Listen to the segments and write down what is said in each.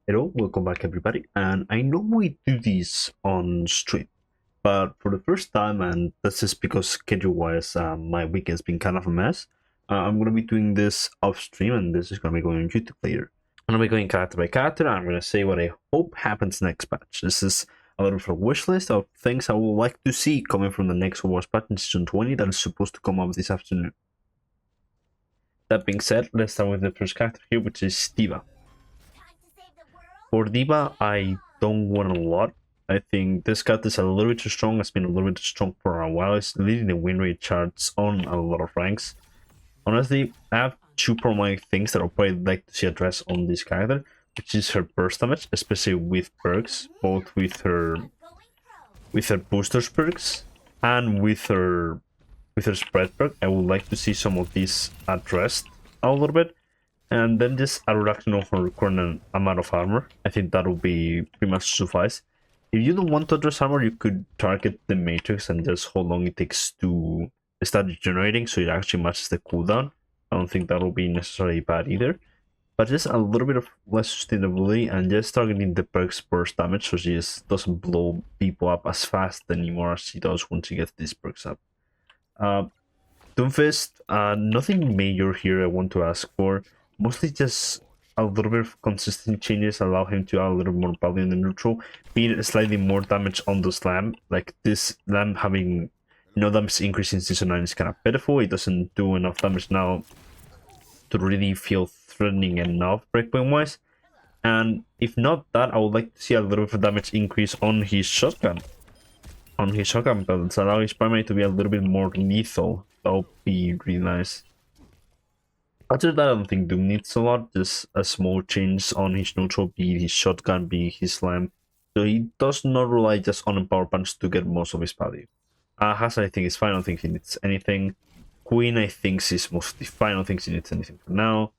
Hello, welcome back everybody, and I normally do these on stream, but for the first time, and this is because schedule-wise, my weekend's been kind of a mess, I'm going to be doing this off-stream, and this is going to be going on YouTube later. I'm going to be going character by character, and I'm going to say what I hope happens next patch. This is a little bit of a wish list of things I would like to see coming from the next Wars patch in Season 20 that is supposed to come up this afternoon. That being said, let's start with the first character here, which is D.Va. For D.Va, I don't want a lot. I think this card is a little bit too strong. It's been a little bit too strong for a while. It's leading the win rate charts on a lot of ranks. Honestly, I have two problematic things that I'll probably like to see addressed on this character, which is her burst damage, especially with perks, both with her boosters perks and with her spread perk. I would like to see some of these addressed a little bit. And then just a reduction of her current amount of armor. I think that will be pretty much suffice. If you don't want to address armor, you could target the matrix and just how long it takes to start generating, so it actually matches the cooldown. I don't think that will be necessarily bad either. But just a little bit of less sustainability and just targeting the perks burst damage, so she just doesn't blow people up as fast anymore as she does once she gets these perks up. Doomfist, nothing major here I want to ask for. Mostly just a little bit of consistent changes allow him to add a little more value in the neutral, being slightly more damage on the slam. Like this slam having no damage increase in Season 9 is kind of pitiful. It doesn't do enough damage now to really feel threatening enough breakpoint wise. And if not that, I would like to see a little bit of damage increase on his shotgun. On his shotgun builds, allow his primary to be a little bit more lethal. That would be really nice. After that, I don't think Doom needs a lot, just a small change on his neutral, be it his shotgun, be it his slam. So he does not rely just on a power punch to get most of his value. Hasan, I think is fine, I don't think he needs anything. Queen, I think is mostly fine, I don't think she needs anything for now.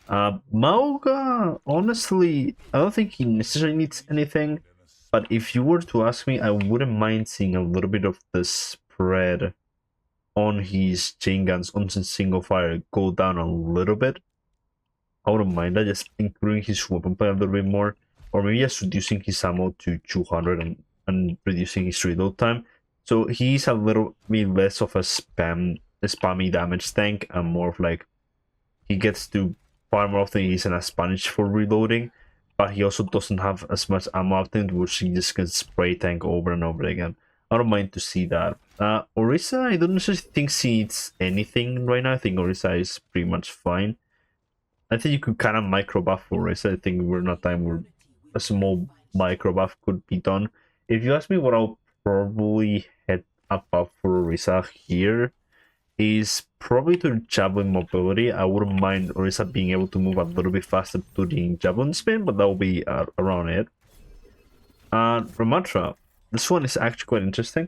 Mauga, honestly, I don't think he necessarily needs anything. But if you were to ask me, I wouldn't mind seeing a little bit of the spread on his chain guns on single fire go down a little bit. I wouldn't mind that, just improving his weapon play a little bit more, or maybe just reducing his ammo to 200 and reducing his reload time. So he's a little bit less of a spammy damage tank and more of like he gets to fire more often. He's in a Spanish for reloading, but he also doesn't have as much ammo often, which he just can spray tank over and over again. I don't mind to see that. Orisa, I don't necessarily think she needs anything right now. I think Orisa is pretty much fine. I think you could kind of micro buff Orisa. I think we're not time where a small micro buff could be done. If you ask me what I'll probably head up for Orisa here is probably to javelin mobility. I wouldn't mind Orisa being able to move a little bit faster to the javelin spin, but that will be around it. Ramattra. This one is actually quite interesting.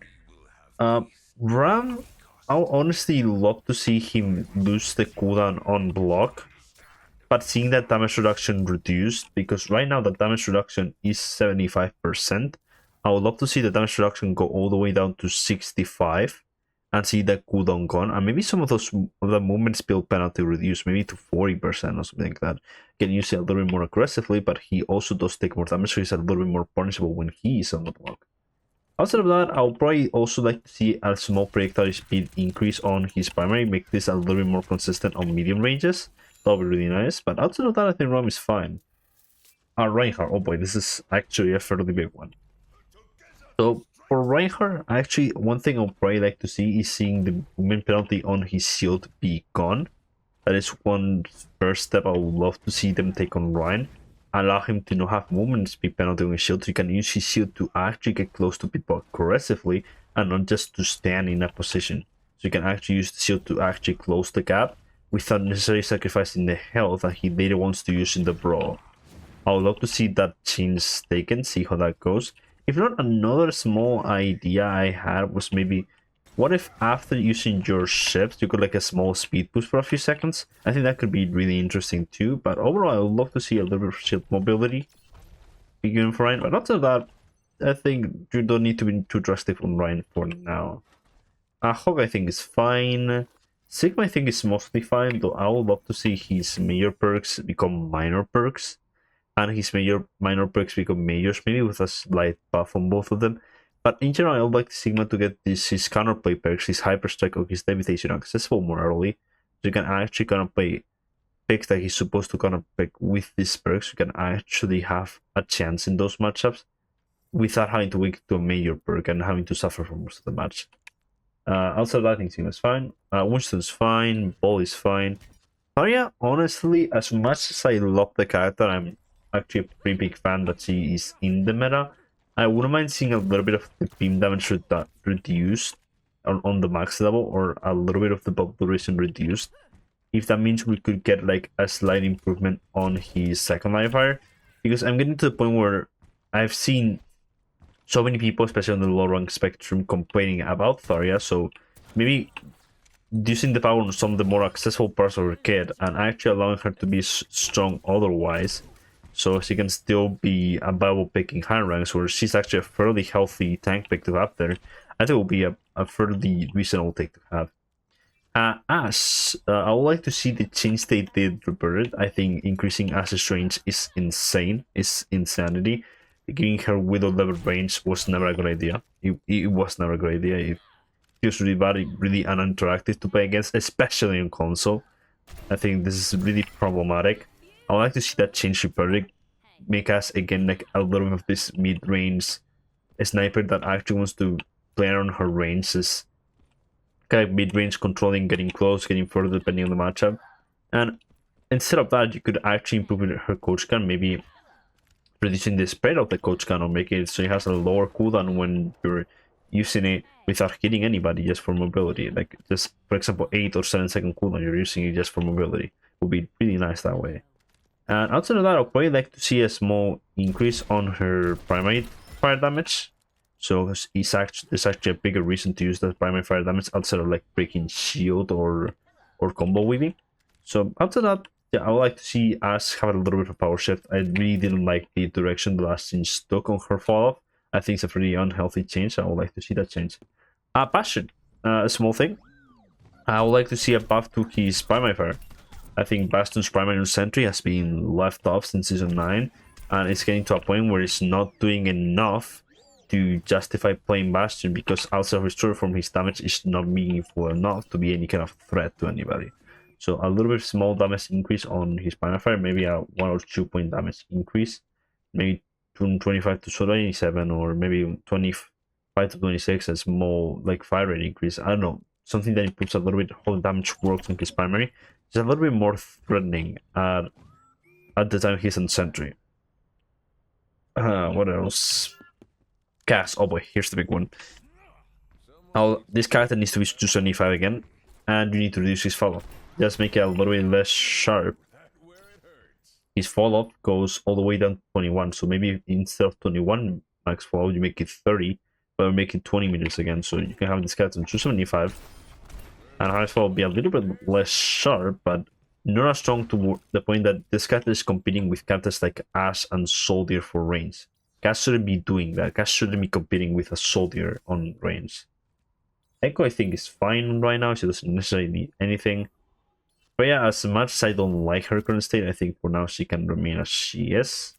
Ram, I'll honestly love to see him lose the cooldown on block, but seeing that damage reduction reduced, because right now the damage reduction is 75%. I would love to see the damage reduction go all the way down to 65 and see that cooldown gone, and maybe some of the movement speed penalty reduced, maybe to 40% or something like that. Can use it a little bit more aggressively, but he also does take more damage, so he's a little bit more punishable when he is on the block. Outside of that, I'll probably also like to see a small projectile speed increase on his primary, make this a little bit more consistent on medium ranges. That'll be really nice, but outside of that, I think Ram is fine. Reinhardt, oh boy, this is actually a fairly big one. So, for Reinhardt, actually, one thing I'll probably like to see is seeing the movement penalty on his shield be gone. That is one first step I would love to see them take on Ryan. Allow him to not have movement speed penalty on his shield, so he can use his shield to actually get close to people aggressively and not just to stand in a position. So you can actually use the shield to actually close the gap without necessarily sacrificing the health that he later wants to use in the brawl. I would love to see that change taken, see how that goes. If not, another small idea I had was maybe, what if after using your ships, you got like a small speed boost for a few seconds? I think that could be really interesting too, but overall I would love to see a little bit of shield mobility be given for Ryan. But after that, I think you don't need to be too drastic on Ryan for now. Hog I think is fine. Sigma I think is mostly fine, though I would love to see his major perks become minor perks. and his minor perks become majors, maybe with a slight buff on both of them. But in general, I would like Sigma to get his counterplay perks, his Hyper Strike or his Levitation accessible more early. So you can actually counterplay picks that he's supposed to counterpick with these perks. You can actually have a chance in those matchups without having to wait to a major perk and having to suffer for most of the match. Outside of that, I think Sigma's fine. Winston's fine. Ball is fine. Zarya, honestly, as much as I love the character, I'm actually a pretty big fan that she is in the meta. I wouldn't mind seeing a little bit of the beam damage reduced on the max level, or a little bit of the buff duration reduced. If that means we could get like a slight improvement on his second Lifeweaver, because I'm getting to the point where I've seen so many people, especially on the low rank spectrum, complaining about Zarya, so maybe using the power on some of the more accessible parts of her kit and actually allowing her to be strong otherwise, so she can still be a viable pick in high ranks where she's actually a fairly healthy tank pick to have there. I think it will be a fairly reasonable take to have. Ashe, I would like to see the change they did reverted. I think increasing Ashe's range is insane, is insanity. Giving her Widow level range was never a good idea. It was never a great idea. It feels really bad, really uninteractive to play against, especially on console. I think this is really problematic. I would like to see that change reverted. Make us again like a little bit of this mid-range sniper that actually wants to play on her ranges. Kind of mid-range controlling, getting close, getting further depending on the matchup. And instead of that, you could actually improve her coach gun, maybe reducing the spread of the coach gun or making it so it has a lower cooldown when you're using it without hitting anybody, just for mobility. Like just, for example, 8 or 7 second cooldown, you're using it just for mobility. It would be really nice that way. And outside of that, I'd probably like to see a small increase on her primary fire damage. So there's actually a bigger reason to use that primary fire damage outside of like breaking shield or combo weaving. So outside of that, yeah, I would like to see Ashe have a little bit of a power shift. I really didn't like the direction the last change took on her fall-off. I think it's a pretty unhealthy change. I would like to see that change. Bastion, a small thing. I would like to see a buff to his primary fire. I think Bastion's primary sentry has been left off since season 9, and it's getting to a point where it's not doing enough to justify playing Bastion, because outside of his true form, his damage is not meaningful enough to be any kind of threat to anybody. So a little bit of small damage increase on his primary fire, maybe a 1 or 2 point damage increase, maybe 25 to 27, or maybe 25 to 26, a small like fire rate increase. I don't know, something that improves a little bit how the damage works on his primary. It's a little bit more threatening at the time he's on sentry. What else? Cass. Oh boy, here's the big one. This character needs to be 275 again, and you need to reduce his follow. Just make it a little bit less sharp. His follow-up goes all the way down to 21, so maybe instead of 21 max follow, you make it 30, but make it 20 minutes again, so you can have this character on 275. And his follow be a little bit less sharp, but not as strong to the point that this character is competing with characters like Ashe and Soldier for range. Cass shouldn't be doing that. Cass shouldn't be competing with a Soldier on range. Echo, I think, is fine right now. She doesn't necessarily need anything. But yeah, as much as I don't like her current state, I think for now she can remain as she is.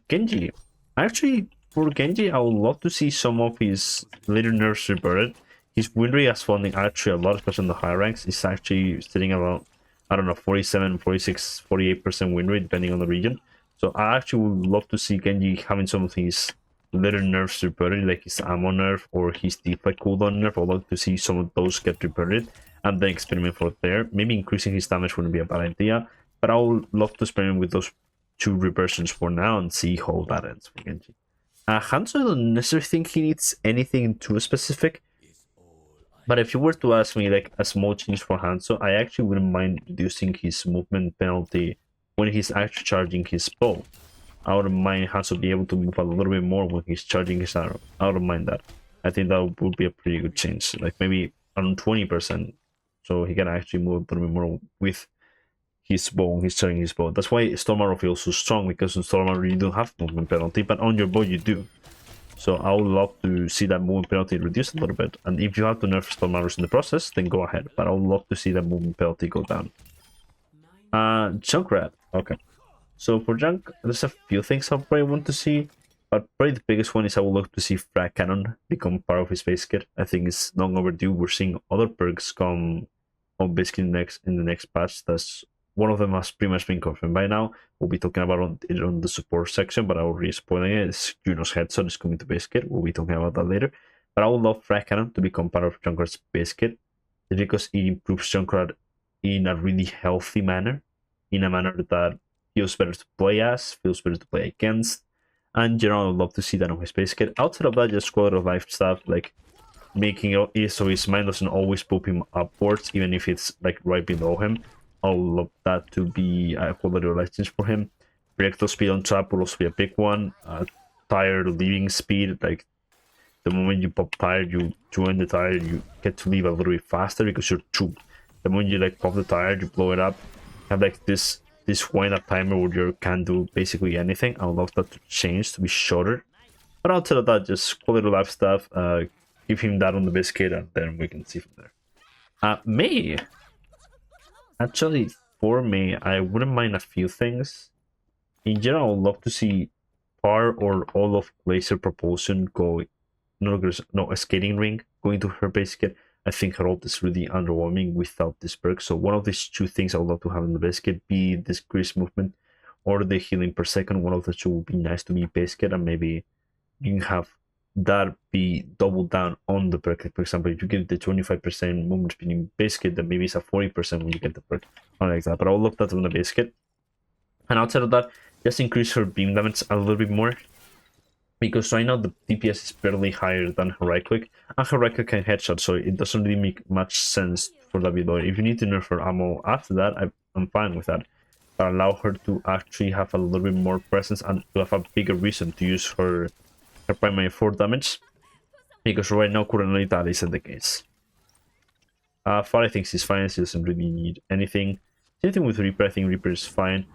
Genji. Actually, for Genji, I would love to see some of his later nerfs reverted. His win rate has fallen actually a lot, especially in the higher ranks. It's actually sitting around, I don't know, 47, 46, 48% win rate, depending on the region. So I actually would love to see Genji having some of his later nerfs reverted, like his ammo nerf or his deflect cooldown nerf. I'd like to see some of those get reverted and then experiment for there. Maybe increasing his damage wouldn't be a bad idea, but I would love to experiment with those 2 reversions for now and see how that ends for Genji. Hanzo, I don't necessarily think he needs anything too specific, but if you were to ask me like a small change for Hanzo, I actually wouldn't mind reducing his movement penalty when he's actually charging his bow. I wouldn't mind Hanzo be able to move a little bit more when he's charging his arrow. I wouldn't mind that. I think that would be a pretty good change, like maybe around 20%. So he can actually move a little bit more with his bow, he's charging his bow. That's why Storm Arrow feels so strong, because on Storm Arrow you don't have movement penalty, but on your bow you do. So I would love to see that movement penalty reduced a little bit. And if you have to nerf Storm Arrows in the process, then go ahead. But I would love to see that movement penalty go down. Junkrat. Okay. So for Junk, there's a few things I probably want to see, but probably the biggest one is I would love to see Frag Cannon become part of his base kit. I think it's long overdue. We're seeing other perks come on base kit in the next patch. That's one of them has pretty much been confirmed by now. We'll be talking about it on the support section, but I'm already spoiling it. It's Juno's headshot is coming to base kit. We'll be talking about that later. But I would love Frag Cannon to become part of Junkrat's base kit because it improves Junkrat in a really healthy manner, in a manner that feels better to play as, feels better to play against, and generally I would love to see that on his base kit. Outside of that, just quality of life stuff, like making it so his mind doesn't always poop him upwards, even if it's like right below him. I would love that to be a quality of life change for him. Projectile speed on trap will also be a big one. Tire leaving speed, like the moment you pop tire, you join the tire, you get to leave a little bit faster because you're true. The moment you like pop the tire, you blow it up, have like this wind up timer where you can do basically anything. I would love that to change to be shorter. But outside of that, just quality of life stuff. Give him that on the base kit, and then we can see from there. May. Actually, for me, I wouldn't mind a few things. In general, I would love to see part or all of Laser Propulsion go. No, a skating ring going to her base kit. I think Herald is really underwhelming without this perk. So one of these two things I would love to have in the base kit, be this increased movement or the healing per second. One of the two would be nice to be base kit, and maybe you can have that be doubled down on the perk. For example, if you give the 25% movement speed in base kit, then maybe it's a 40% when you get the perk. I like that, but I would love that on the base kit. And outside of that, just increase her beam damage a little bit more. Because right now the DPS is barely higher than her right click, and her right click can headshot, so it doesn't really make much sense for that ability. If you need to nerf her ammo after that, I'm fine with that. But allow her to actually have a little bit more presence and to have a bigger reason to use her primary 4 damage. Because right now, currently, that isn't the case. Pharah thinks he's fine, she doesn't really need anything. Same thing with Reaper, I think Reaper is fine.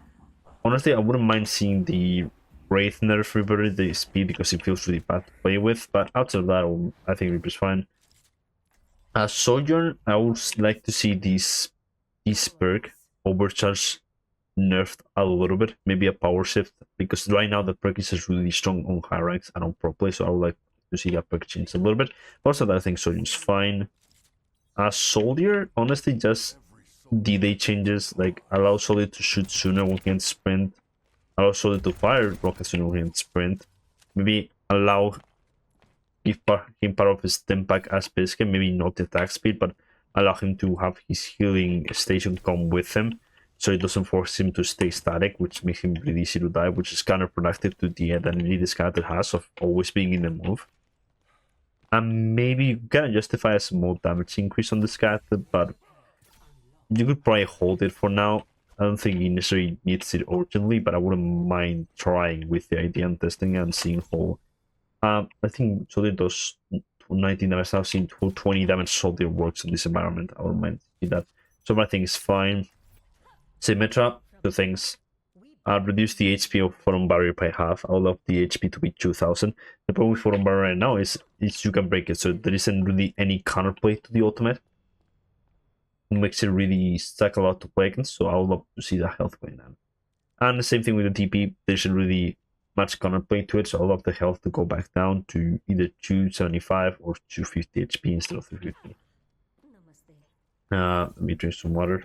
Honestly, I wouldn't mind seeing the Wraith nerf Reaper, the speed, because it feels really bad to play with, but outside of that, I think Reaper's fine. Sojourn, I would like to see this perk, Overcharge, nerfed a little bit, maybe a Powershift, because right now the perk is just really strong on high ranks and on pro play, so I would like to see that perk change a little bit. But also, I think Sojourn's fine. Soldier, honestly, just D-Day changes, like allow Soldier to shoot sooner when he can sprint, allow Soldier to fire rockets sooner when he can sprint, maybe give him part of his stim pack as biscuit, maybe not the attack speed, but allow him to have his healing station come with him, so it doesn't force him to stay static, which makes him really easy to die, which is counterproductive to the identity this character has of always being in the move. And maybe you can justify a small damage increase on this character, but you could probably hold it for now. I don't think he necessarily needs it urgently, but I wouldn't mind trying with the idea and testing and seeing how. I think Soldier does 19 damage. I've seen 20 damage Soldier works in this environment. I wouldn't mind see that. So I think it's fine. Symmetra, 2 things. Reduce the HP of Forum Barrier by half. I would love the HP to be 2000. The problem with Forum Barrier right now is you can break it, so there isn't really any counterplay to the ultimate. It makes it really stack a lot to play against, so I would love to see the health going down. And the same thing with the TP, there isn't really much counterplay to it, so I would love the health to go back down to either 275 or 250 HP instead of 350. Let me drink some water.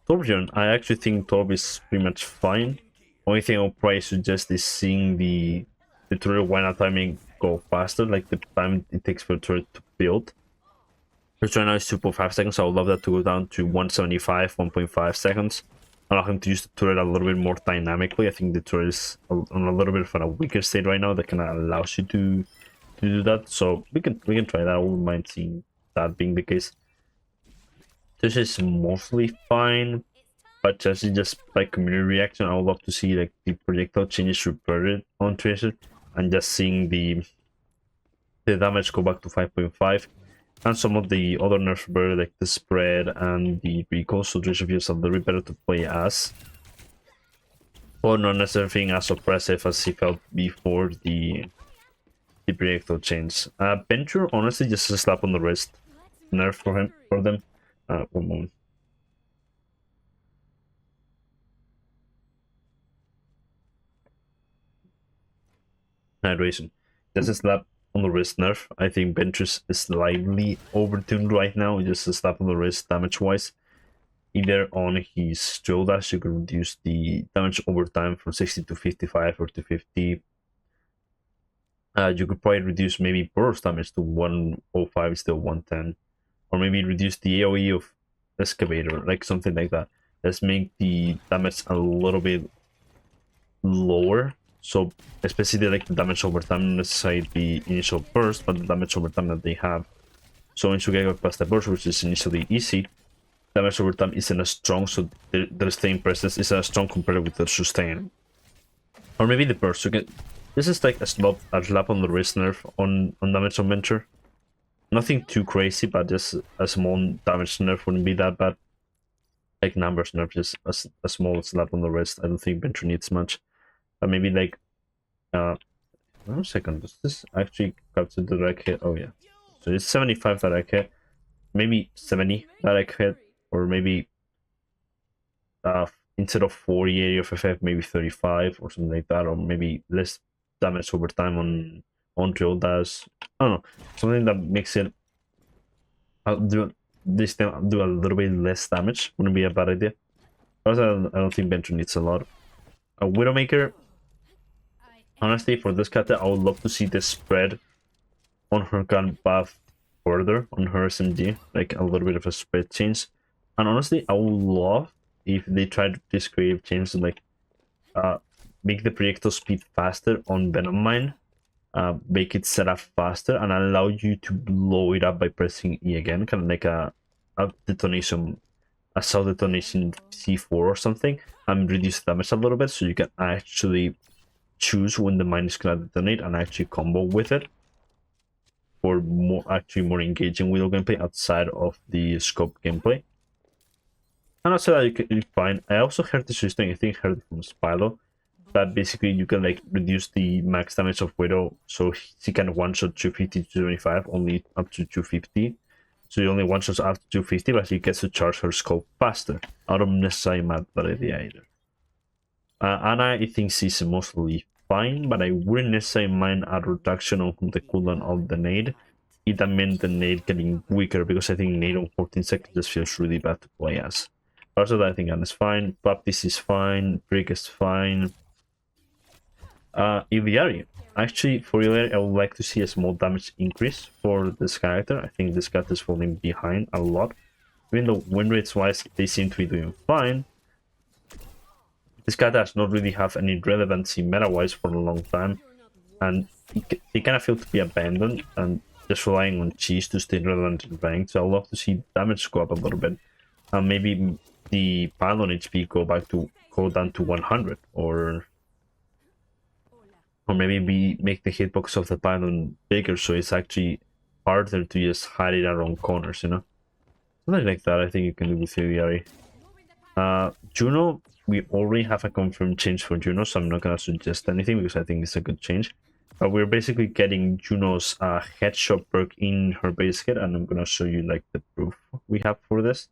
Torbjorn, I actually think Torb is pretty much fine. Only thing I'll probably suggest is seeing the turret wind-up timing go faster, like the time it takes for the turret to build. Which right now is 2.5 seconds, so I would love that to go down to 175, 1.5 seconds. Allow him to use the turret a little bit more dynamically. I think the turret is on a little bit of a weaker state right now that kind of allows you to do that. So we can try that. I wouldn't mind seeing that being the case. This is mostly fine, but just like community reaction, I would love to see like the projectile changes reverted on Tracer, and just seeing the damage go back to 5.5, and some of the other nerfs were like the spread and the recoil, so Tracer feels a little bit better to play as, but not necessarily as oppressive as he felt before the the projectile change. Venture, honestly, just a slap on the wrist. Nerf for them. One moment. Hydration. Just a slap on the wrist nerf. I think Ventress is slightly overtuned right now. Just a slap on the wrist damage wise. Either on his drill dash, you can reduce the damage over time from 60 to 55 or to 50. You could probably reduce maybe burst damage to 105 instead of 110. Or maybe reduce the AoE of Excavator, like something like that. Let's make the damage a little bit lower. So especially like the damage over time, not necessarily the initial burst, but the damage over time that they have. So once you get past the burst, which is initially easy, damage over time isn't as strong, so the staying presence is as strong compared with the sustain. Or maybe the burst. You can. This is like a slap on the wrist nerf on damage on Venture. Nothing too crazy, but just a small damage nerf wouldn't be that bad. Like numbers nerf, just a small slap on the wrist. I don't think Venture needs much. But maybe like, wait a second, does this actually capture the direct hit? Oh yeah. So it's 75 direct hit. Maybe 70 direct hit, or maybe instead of 40 area of effect, maybe 35 or something like that, or maybe less damage over time on drill dash. I don't know, something that makes it do a little bit less damage wouldn't be a bad idea. Also, I don't think Venture needs a lot. A Widowmaker, honestly, for this character, I would love to see the spread on her gun buff further on her SMG, like a little bit of a spread change. And honestly, I would love if they tried this creative change, like make the projectile speed faster on Venom Mine, make it set up faster, and allow you to blow it up by pressing E again, kind of like a detonation, a self detonation C4 or something, and reduce damage a little bit, so you can actually choose when the mine is gonna detonate and actually combo with it for more engaging Widow gameplay outside of the scope gameplay. And also that you can find. I also heard this thing, I think I heard it from Spilo, that basically you can like reduce the max damage of Widow, so she can one-shot 250 to 25, only up to 250. So you only one-shots up to 250, but she gets to charge her scope faster. I don't necessarily mad that idea either. Ana, I think she's mostly fine, but I wouldn't necessarily mind a reduction on the cooldown of the nade. It meant the nade getting weaker, because I think nade on 14 seconds just feels really bad to play as. Also, I think Ana's fine, Baptiste is fine, Brick is fine. Illari. Actually, for Illari, I would like to see a small damage increase for this character. I think this character is falling behind a lot. Even though win rates wise, they seem to be doing fine. This character does not really have any relevancy meta-wise for a long time, and they kind of feel to be abandoned and just relying on cheese to stay relevant in rank. So I'd love to see damage go up a little bit, and maybe the pylon HP go down to 100, or maybe make the hitbox of the pylon bigger, so it's actually harder to just hide it around corners, you know, something like that. I think you can do with Illari. Juno. We already have a confirmed change for Juno, so I'm not going to suggest anything because I think it's a good change. But we're basically getting Juno's headshot perk in her base kit, and I'm going to show you like the proof we have for this.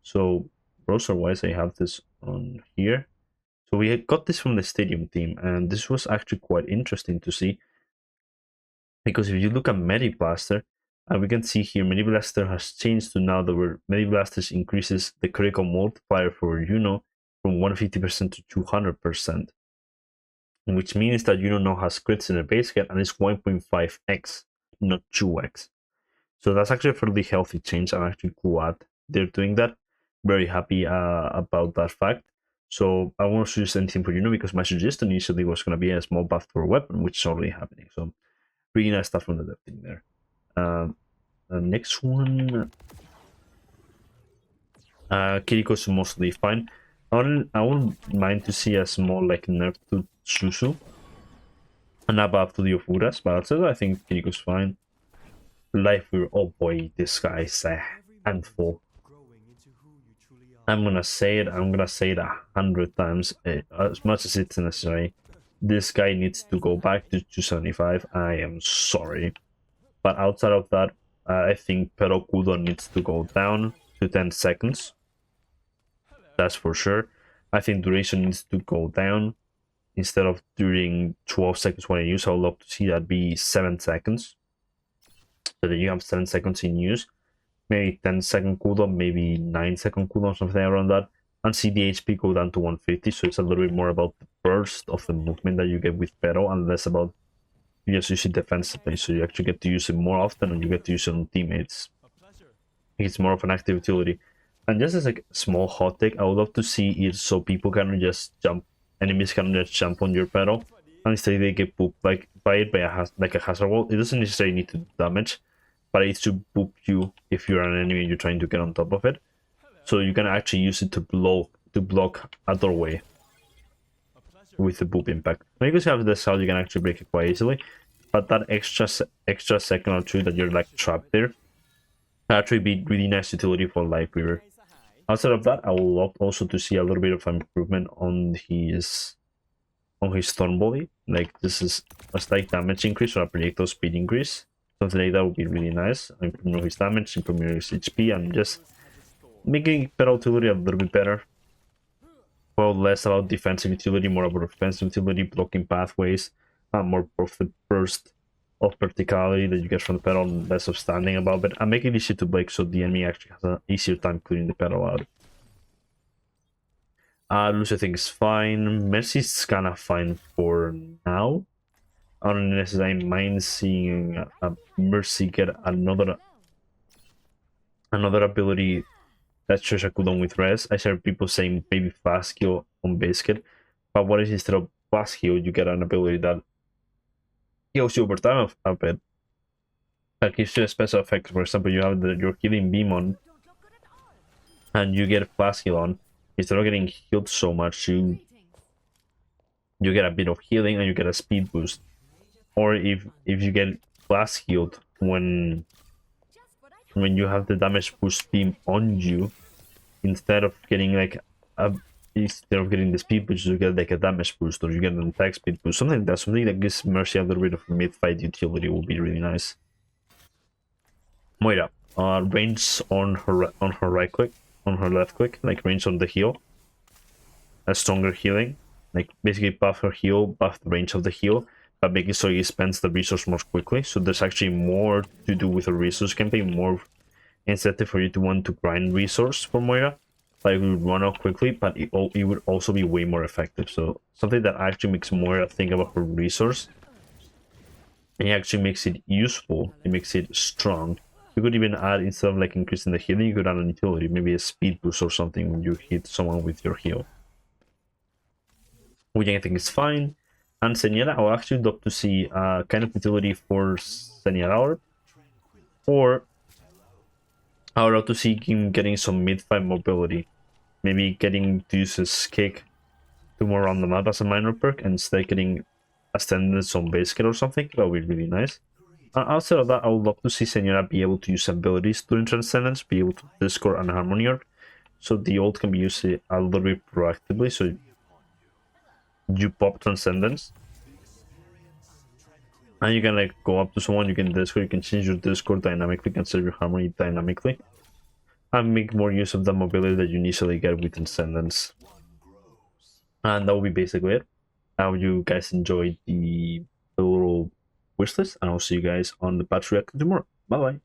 So browser-wise, I have this on here. So we got this from the Stadium team, and this was actually quite interesting to see. Because if you look at Mediblaster, we can see here Mediblaster has changed to now that Mediblaster increases the critical multiplier for Juno from 150% to 200%, which means that Juno now has crits in her base kit and it's 1.5x, not 2x. So that's actually a fairly healthy change. I'm actually glad they're doing that. Very happy about that fact. So I won't suggest anything for Juno because my suggestion initially was going to be a small buff for a weapon, which is already happening. So really nice stuff from the dev team there. The next one, Kiriko is mostly fine. I wouldn't mind to see a small like nerf to Susu and a buff to the Ofuras, but also I think Kiriko's fine. Lifeweaver, oh boy, this guy is a handful. I'm gonna say it 100 times, as much as it's necessary. this guy needs to go back to 275. I am sorry. But outside of that, I think Pero cooldown needs to go down to 10 seconds. That's for sure. I think duration needs to go down. Instead of during 12 seconds when I use, I would love to see that be 7 seconds. So that you have 7 seconds in use. Maybe 10-second cooldown, maybe 9-second cooldown, something around that. And see the HP go down to 150, so it's a little bit more about the burst of the movement that you get with Pero, and less about you just use it defensively, so you actually get to use it more often and you get to use it on teammates. It's more of an active utility. And just as like a small hot take, I would love to see it so people can just jump, enemies can just jump on your Pero, and instead they get booped like by it by a hazard wall. It doesn't necessarily need to do damage, but it's to boop you if you're an enemy and you're trying to get on top of it. So you can actually use it to block a doorway with the boop impact. Now because you have this cell, you can actually break it quite easily. But that extra second or two that you're like trapped there, actually be really nice utility for Lifeweaver. Outside of that, I would love also to see a little bit of improvement on his Thorn Volley. Like this is a slight damage increase or a projectile speed increase. Something like that would be really nice. Improve his damage, improve his HP, and just making Pero utility a little bit better. Well, less about defensive utility, more about offensive utility, blocking pathways, more of the burst of verticality that you get from the Pero, less of standing above it, and make it easier to break so the enemy actually has an easier time clearing the Pero out. Lucio I think is fine. Mercy's kinda fine for now. I don't necessarily mind seeing Mercy get another ability that shares a cooldown with Res. I heard people saying maybe fast heal on Biscuit, but what if instead of fast heal you get an ability that heals you over time a bit, that gives you a special effect. For example, you have your healing beam on and you get fast heal on. Instead of getting healed so much, you get a bit of healing and you get a speed boost. Or if you get fast healed when you have the damage boost beam on you, instead of getting like the speed boost, you get like a damage boost, or you get an attack speed boost, something like that. Something that gives Mercy a little bit of mid-fight utility will be really nice. Moira, range on her right click, on her left click, like range on the heal, a stronger healing, like basically buff her heal, buff the range of the heal, but making so he spends the resource more quickly. So there's actually more to do with a resource campaign, more incentive for you to want to grind resource for Moira. Like it would run out quickly, but it would also be way more effective. So something that actually makes Moira think about her resource, and it actually makes it useful. It makes it strong. You could even add, instead of like increasing the healing, you could add an utility, maybe a speed boost or something when you hit someone with your heal, which I think is fine. And Zenyatta, I would actually love to see a kind of utility for Zenyatta, or I would love to see him getting some mid-fight mobility. Maybe getting to use his kick to more around the map as a minor perk, and instead getting Ascendance on base kit or something. That would be really nice. Outside of that, I would love to see Zenyatta be able to use abilities during Transcendence, be able to discord an Harmony Orb, so the ult can be used a little bit proactively, so you pop Transcendence, and you can like go up to someone, you can discord, you can change your discord dynamically, you can set your Harmony dynamically, and make more use of the mobility that you initially get with Transcendence. And that will be basically it. I hope you guys enjoyed the little wishlist, and I'll see you guys on the patch reaction tomorrow. Bye bye.